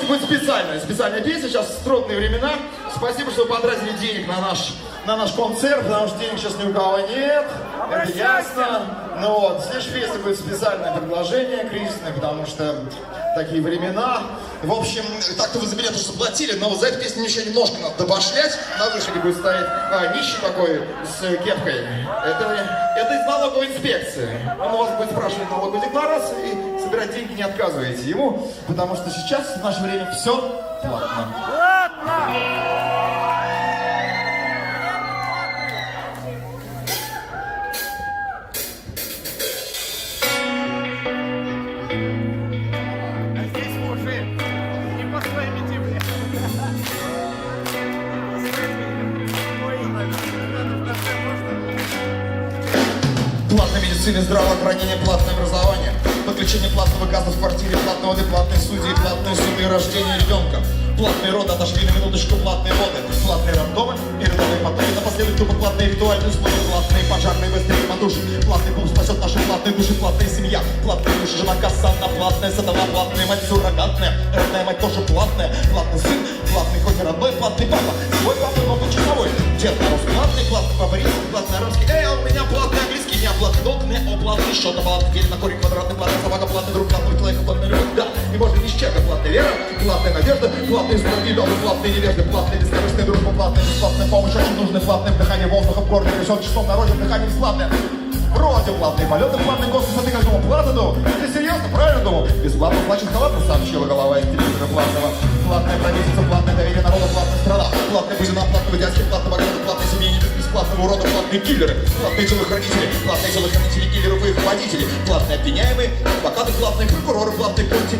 будет специальная песня, сейчас трудные времена. Спасибо, что вы потратили денег на наш концерт, потому что денег сейчас ни у кого нет, это ясно. Ну вот, в следующей песне будет специальное предложение кризисное, потому что такие времена. В общем, так-то вы за билеты уже заплатили, но вот за эту песню еще немножко надо добашлять. На выходе будет стоять нищий такой с кепкой. Это из налоговой инспекции. Он у вас будет спрашивать налоговую декларацию и собирать деньги не отказываете ему, потому что сейчас в наше время все платно. Платная медицина, здравоохранение, платное образование, подключение платного газа в квартире, платной воды, платные судьи, платные суммы рождения ребенка, платные роды, отошли на минуточку, платные воды, платные роддомы и родовые потоки, напоследок тупо платные ритуальные условия, платные пожарные быстрее подуши, платный пуп спасет наши платные души, платная семья, платные души, жена Кассанна, платная сатана, платная мать суррогатная, родная мать тоже платная, платный сын, платный хоть и родной, платный папа, свой папа, но почасовой, Дед Мороз платный, платный фаворит, платный арабский, у меня платный английский, не оплатный долг, не оплатный счет, оплатный день на корень квадратный, платный собака, платный друг, платный человек, платный любовь, да, и можно без чека, платная вера, платная надежда, платные здоровье, добрый, платные невежды, платные бескорыстные дружба, платная бесплатная помощь, очень нужная, платное вдыхание воздуха в горле, решен числом народе, вдыхание бесплатное. Вроде платные полеты, платный космос, а ты как думал, плата думал? Ты серьезно, правильно думал? Бесплатно плачет халатно, сообщила голова из телевизора платного. Платное правительство, платное доверие народа, платная страна. Платная бузина, платного дядьки, платного богатого, платные семейники, бесплатного урода, платные киллеры. Платные телохранители, киллеров и их водители. Платные обвиняемые, адвокаты, платные прокуроры, платные политики,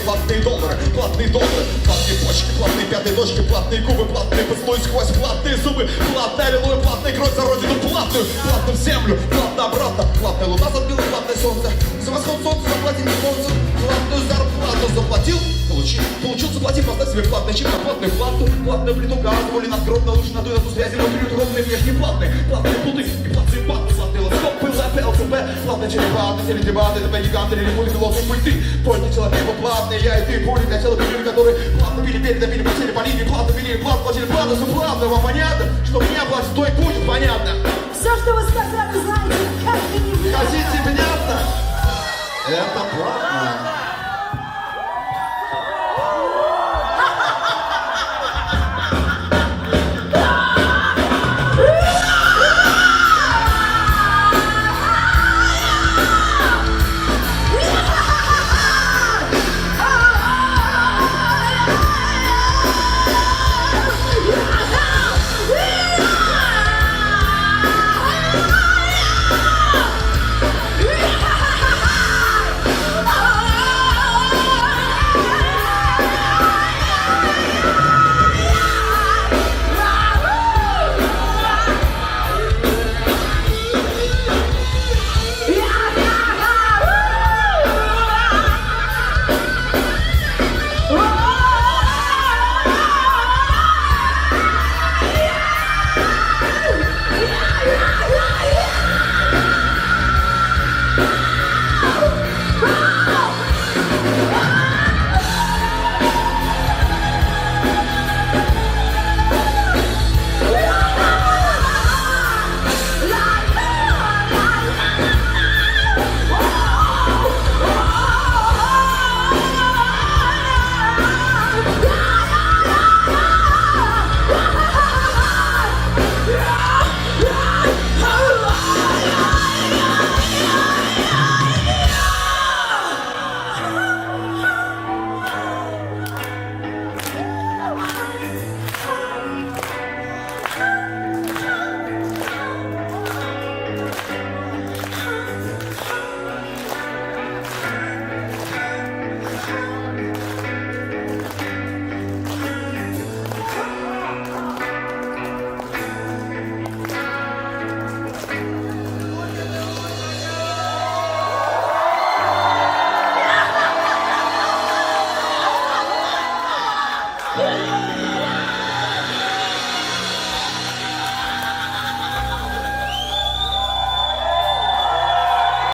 платные доллары, платные почки, платные пятые точки, платные губы, платные поцелуи сквозь, платные зубы, платная аллилуйя, платная кровь за родину, платную землю, платно обратно, платная луна затмила, платное солнце, за восход солнца заплати не солнце, платную зарплату заплатил, получил, заплатив, поставь себе платный чип на платную плату, платную плиту газа, воли надгробно, лучше надуй эту связь, но период ровные, внешне платные плуты и платные баты, платные лоскопы, ЛЦП, платные телебаты, теледебаты, ТП гиганты, религули, пилоты, пульты, только человеку платные, я и ты, пули для тела пилюли, которые платно били, добили, платили по линии, платно били, платили, платно, все платно, вам понятно, что мне платят, то и будет понятно. Все, что вы сказали, знаете, как-то не Хотите понятно? Это платно.